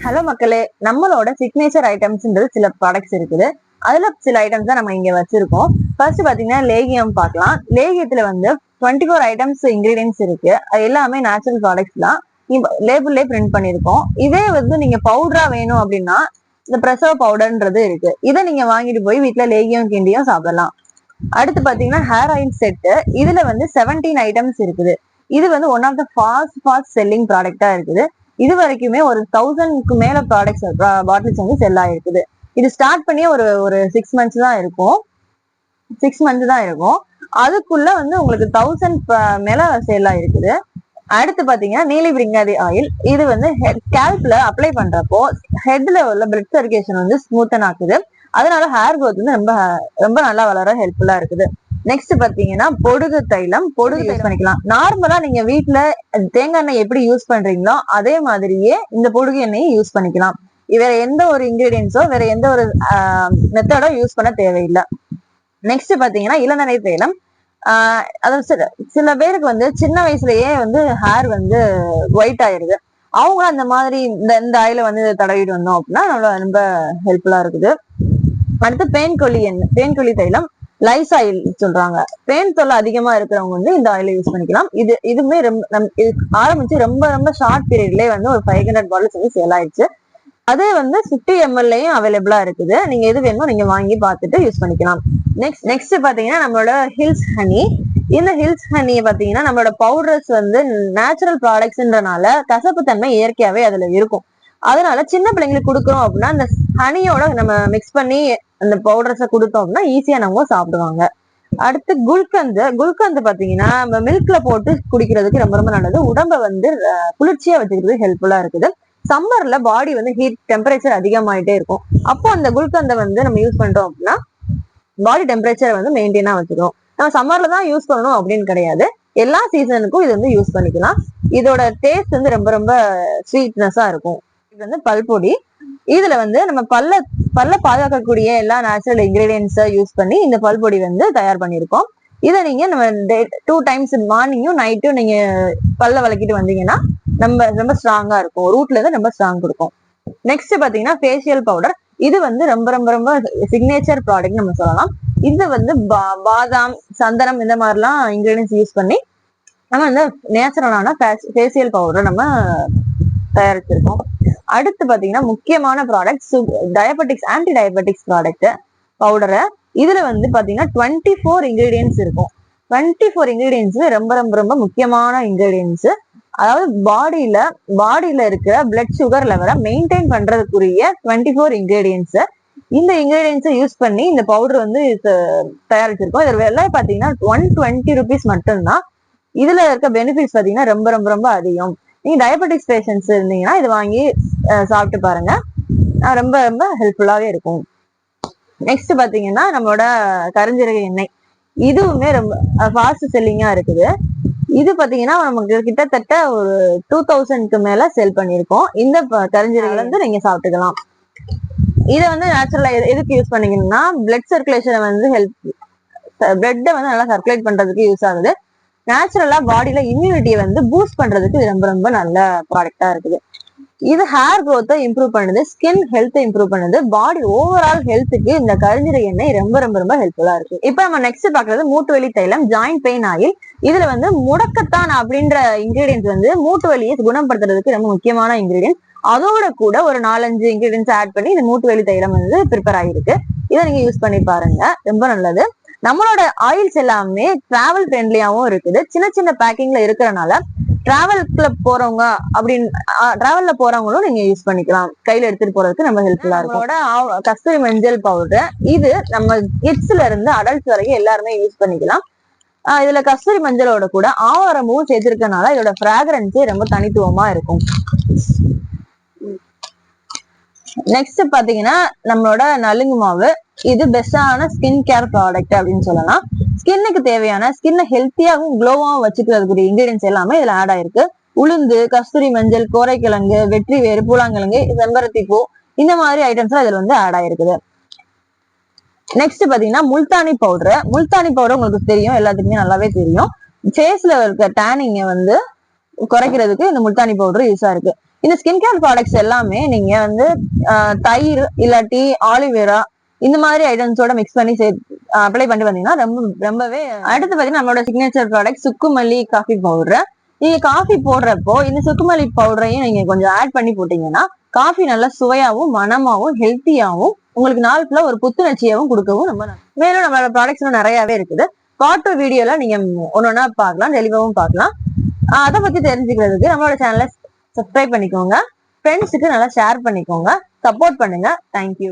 Hello மக்களே, நம்மளோட signature ஐட்டம்ஸ்ன்றது சில ப்ராடக்ட்ஸ் இருக்குது. அதுல சில ஐட்டம்ஸ் தான் நம்ம இங்க வச்சிருக்கோம். ஃபர்ஸ்ட் பாத்தீங்கன்னா லேகியம் பார்க்கலாம். லேகியத்துல வந்து 24 ஐட்டம்ஸ் இன்கிரீடியன்ஸ் இருக்கு. அது எல்லாமே நேச்சுரல் ப்ராடக்ட்ஸ் தான். லேபிள்லயே பிரிண்ட் பண்ணிருக்கோம். இதே வந்து நீங்க பவுடரா வேணும் அப்படின்னா இந்த பிரசவ பவுடர்ன்றது இருக்கு. இதை நீங்க வாங்கிட்டு போய் வீட்டுல லேகியம் கிண்டியும் சாப்பிடலாம். அடுத்து பாத்தீங்கன்னா ஹேர் ஆயில் செட்டு. இதுல வந்து 17 ஐட்டம்ஸ் இருக்குது. இது வந்து one of the fast selling ப்ராடக்டா இருக்குது. இது வரைக்குமே ஒரு 1000க்கு மேல ப்ராடக்ட்ஸ் பாட்டில்ஸ் வந்து செல் ஆயிருக்குது. இது ஸ்டார்ட் பண்ணி ஒரு 6 months தான் இருக்கும். 6 months தான் இருக்கும். அதுக்குள்ள வந்து உங்களுக்கு 1000 மேல சேல் ஆயிருக்குது. அடுத்து பாத்தீங்கன்னா நீலிபிரிங்காதி ஆயில். இது வந்து ஸ்கேல்ப்ல அப்ளை பண்றப்போ ஹெட்ல உள்ள பிளட் சர்க்குலேஷன் வந்து ஸ்மூத்தன் ஆக்குது. அதனால ஹேர் க்ரோத் வந்து ரொம்ப ரொம்ப நல்லா வளர ஹெல்ப்ஃபுல்லா இருக்குது. நெக்ஸ்ட் பாத்தீங்கன்னா பொடுகு தைலம். பொடுகு யூஸ் பண்ணிக்கலாம். நார்மலா நீங்க வீட்டுல தேங்காய் எண்ணெய் எப்படி யூஸ் பண்றீங்களோ அதே மாதிரியே இந்த பொடுகு எண்ணெயை யூஸ் பண்ணிக்கலாம். வேற எந்த ஒரு இன்கிரீடியன்ஸோ வேற எந்த ஒரு மெத்தடோ யூஸ் பண்ண தேவையில்லை. நெக்ஸ்ட் பாத்தீங்கன்னா இளநரை தைலம். அதாவது சில பேருக்கு வந்து சின்ன வயசுலயே வந்து ஹேர் வந்து ஒயிட் ஆயிருது. அவங்க அந்த மாதிரி இந்த ஆயில வந்து தடவிட்டு வந்தோம் அப்படின்னா ரொம்ப ஹெல்ப்ஃபுல்லா இருக்குது. அடுத்து பேன்கொல்லி தைலம், லைஸ் ஆயில் சொல்றாங்க. பேன் தொல்லை அதிகமா இருக்கிறவங்க வந்து இந்த ஆயில யூஸ் பண்ணிக்கலாம். இதுமே ஆரம்பிச்சு ரொம்ப ஷார்ட் பீரியட்லயே வந்து ஒரு 500 பாட்டில்ஸ் வந்து சேல் ஆயிடுச்சு. அதே வந்து 50 mlயும் அவைலபிளா இருக்குது. நீங்க எது வேணுமோ நீங்க வாங்கி பார்த்துட்டு யூஸ் பண்ணிக்கலாம். நெக்ஸ்ட் பாத்தீங்கன்னா நம்மளோட ஹில்ஸ் ஹனி. இந்த ஹில்ஸ் ஹனி பாத்தீங்கன்னா நம்மளோட பவுடர்ஸ் வந்து நேச்சுரல் ப்ராடக்ட்ஸ்ன்றனால கசப்பு தன்மை இயற்கையாவே அதுல இருக்கும். அதனால சின்ன பிள்ளைங்களுக்கு கொடுக்குறோம் அப்படின்னா அந்த ஹனியோட நம்ம மிக்ஸ் பண்ணி அந்த பவுடர்ஸை கொடுத்தோம் அப்படின்னா ஈஸியா நம்ம சாப்பிடுவாங்க. அடுத்து குல்கந்து பாத்தீங்கன்னா நம்ம மில்க்ல போட்டு குடிக்கிறதுக்கு ரொம்ப நல்லது. உடம்ப வந்து குளிர்ச்சியா வச்சுக்கிறது ஹெல்ப்ஃபுல்லா இருக்குது. சம்மர்ல பாடி வந்து ஹீட் டெம்பரேச்சர் அதிகமாயிட்டே இருக்கும். அப்போ அந்த குல்கந்தை வந்து நம்ம யூஸ் பண்றோம் அப்படின்னா பாடி டெம்பரேச்சரை வந்து மெயின்டைனா வச்சுக்கிறோம். நம்ம சம்மர்ல தான் யூஸ் பண்ணணும் அப்படின்னு கிடையாது. எல்லா சீசனுக்கும் இது வந்து யூஸ் பண்ணிக்கலாம். இதோட டேஸ்ட் வந்து ரொம்ப ஸ்வீட்னஸா இருக்கும். இது வந்து பல்பொடி. இதுல வந்து நம்ம பல்ல பாதுகாக்கக்கூடிய எல்லா நேச்சுரல் இன்கிரீடியன்ஸை யூஸ் பண்ணி இந்த பல்பொடி வந்து தயார் பண்ணியிருக்கோம். இதை நீங்க நம்ம 2 times மார்னிங்கும் நைட்டும் நீங்க பல்ல வளக்கிட்டு வந்தீங்கன்னா ரொம்ப ஸ்ட்ராங்கா இருக்கும். ரூட்ல இருந்து ரொம்ப ஸ்ட்ராங் கொடுக்கும். நெக்ஸ்ட் பாத்தீங்கன்னா ஃபேஷியல் பவுடர். இது வந்து ரொம்ப சிக்னேச்சர் ப்ராடக்ட் நம்ம சொல்லலாம். இது வந்து பாதாம், சந்தனம் இந்த மாதிரிலாம் இன்கிரீடியன்ஸ் யூஸ் பண்ணி நம்ம வந்து நேச்சுரலான ஃபேஷியல் பவுடர் நம்ம தயாரிச்சிருக்கோம். அடுத்து பாத்தீங்கன்னா முக்கியமான product diabetics, anti diabetics product பவுடரை. இதுல வந்து பாத்தீங்கன்னா 24 இன்கிரீடியன்ஸ் இருக்கும். 24 இன்கிரீடியன்ஸ் ரொம்ப முக்கியமான இன்கிரீடியன்ஸ். அதாவது பாடியில இருக்கிற பிளட் சுகர் லெவலை மெயின்டைன் பண்றதுக்குரிய 24 இன்கிரீடியன்ஸ். இந்த இன்கிரீடியன்ஸை யூஸ் பண்ணி இந்த பவுடர் வந்து தயாரிச்சிருக்கோம். இதோட விலை பாத்தீங்கன்னா 120 rupees மட்டும்தான். இதுல இருக்க பெனிஃபிட்ஸ் பாத்தீங்கன்னா ரொம்ப அதிகம். நீங்க டயபெட்டிக்ஸ் பேஷன்ஸ் இருந்தீங்கன்னா இது வாங்கி சாப்பிட்டு பாருங்க. ரொம்ப ஹெல்ப்ஃபுல்லாவே இருக்கும். நெக்ஸ்ட் பாத்தீங்கன்னா நம்மளோட கருஞ்சீரக எண்ணெய். இதுவுமே ரொம்ப ஃபாஸ்ட் செல்லிங்கா இருக்குது. இது பாத்தீங்கன்னா நமக்கு கிட்டத்தட்ட ஒரு 2000க்கு மேல செல் பண்ணிருக்கோம். இந்த கருஞ்சீரகம் வந்து நீங்க சாப்பிட்டுக்கலாம். இதை வந்து நேச்சுரலா எதுக்கு யூஸ் பண்ணீங்கன்னா பிளட் சர்க்குலேஷனை வந்து பிளட்டை வந்து நல்லா சர்க்குலேட் பண்றதுக்கு யூஸ் ஆகுது. நேச்சுரலா பாடியில இம்யூனிட்டியை வந்து பூஸ்ட் பண்றதுக்கு இது ரொம்ப நல்ல ப்ராடக்டா இருக்குது. இது ஹேர் க்ரோத்தை இம்ப்ரூவ் பண்ணுது, ஸ்கின் ஹெல்த்தை இம்ப்ரூவ் பண்ணுது, பாடி ஓவரால் ஹெல்த்துக்கு இந்த கருஞ்சீரக எண்ணெய் ரொம்ப ஹெல்ப்ஃபுல்லா இருக்கு. இப்ப நம்ம நெக்ஸ்ட் பாக்குறது மூட்டு வலி தைலம், ஜாயிண்ட் பெயின் ஆயில். இதுல வந்து முடக்கத்தான் அப்படின்ற இன்கிரீடியன்ஸ் வந்து மூட்டு வலியை குணப்படுத்துறதுக்கு ரொம்ப முக்கியமான இன்கிரீடியன்ஸ். அதோட கூட ஒரு 4-5 இன்கிரீடியன்ஸ் ஆட் பண்ணி இந்த மூட்டு வலி தைலம் வந்து ப்ரிப்பேர் ஆகிருக்கு. இதை நீங்க யூஸ் பண்ணி பாருங்க, ரொம்ப நல்லது. நம்மளோட ஆயில்ஸ் எல்லாமே டிராவல் ஃப்ரெண்ட்லியாவும் இருக்குது. சின்ன பேக்கிங்ல இருக்கிறனால டிராவல்ல போறவங்களும் நீங்க யூஸ் பண்ணிக்கலாம். கையில எடுத்துட்டு போறதுக்கு நம்ம ஹெல்ப்ஃபுல்லா இருக்கும். கஸ்தூரி மஞ்சள் பவுடர். இது நம்ம கிட்ஸ்ல இருந்து அடல்ட்ஸ் வரைக்கும் எல்லாருமே யூஸ் பண்ணிக்கலாம். இதுல கஸ்தூரி மஞ்சளோட கூட ஆவாரமும் சேர்த்திருக்கனால இதோட ஃப்ராக்ரன்ஸே ரொம்ப தனித்துவமா இருக்கும். நெக்ஸ்ட் பாத்தீங்கன்னா நம்மளோட நலுங்கு மாவு. இது பெஸ்டான ஸ்கின் கேர் ப்ராடக்ட் அப்படின்னு சொல்லலாம். ஸ்கின்னுக்கு தேவையான ஸ்கின்னை ஹெல்த்தியாகவும் க்ளோவாகவும் வச்சுக்கிறதுக்குரிய இன்கிரீடியன்ஸ் எல்லாமே இதுல ஆட் ஆயிருக்கு. உளுந்து, கஸ்தூரி மஞ்சள், கோரைக்கிழங்கு, வெற்றி வேறு, பூலாங்கிழங்கு, செம்பருத்தி பூ, இந்த மாதிரி ஐட்டம்ஸ் இதுல வந்து ஆட் ஆயிருக்குது. நெக்ஸ்ட் பாத்தீங்கன்னா முல்தானி பவுடர். முல்தானி பவுடர் உங்களுக்கு தெரியும், எல்லாத்துக்குமே நல்லாவே தெரியும். ஃபேஸ்ல இருக்க டேனிங்க வந்து குறைக்கிறதுக்கு இந்த முல்தானி பவுடர் யூஸா இருக்கு. இந்த ஸ்கின் கேர் ப்ராடக்ட்ஸ் எல்லாமே நீங்க வந்து தயிர் இல்லாட்டி ஆலிவேரா இந்த மாதிரி ஐட்டம்ஸோட மிக்ஸ் பண்ணி அப்ளை பண்ணிட்டு வந்தீங்கன்னா ரொம்பவே. அடுத்து பாத்தீங்கன்னா நம்மளோட சிக்னேச்சர் ப்ராடக்ட் சுக்குமல்லி காஃபி பவுடர். நீங்க காஃபி போடுறப்போ இந்த சுக்குமல்லி பவுடரையும் நீங்க கொஞ்சம் ஆட் பண்ணி போட்டீங்கன்னா காஃபி நல்லா சுவையாவும் மனமாவும் ஹெல்த்தியாவும் உங்களுக்கு நாள் ஃபுல்லா ஒரு புத்துணர்ச்சியாவும் கொடுக்கவும் மேலும் நம்மளோட ப்ராடக்ட்ஸ் நிறையவே இருக்குது. பார்ட் 2 வீடியோல நீங்க ஒன்னொன்னா பார்க்கலாம், தெளிவாவும் பார்க்கலாம். அதை பத்தி தெரிஞ்சுக்கிறதுக்கு நம்மளோட சேனலை சப்ஸ்கிரைப் பண்ணிக்கோங்க, ஃப்ரெண்ட்ஸுக்கு நல்லா ஷேர் பண்ணிக்கோங்க, சப்போர்ட் பண்ணுங்க. தேங்க்யூ.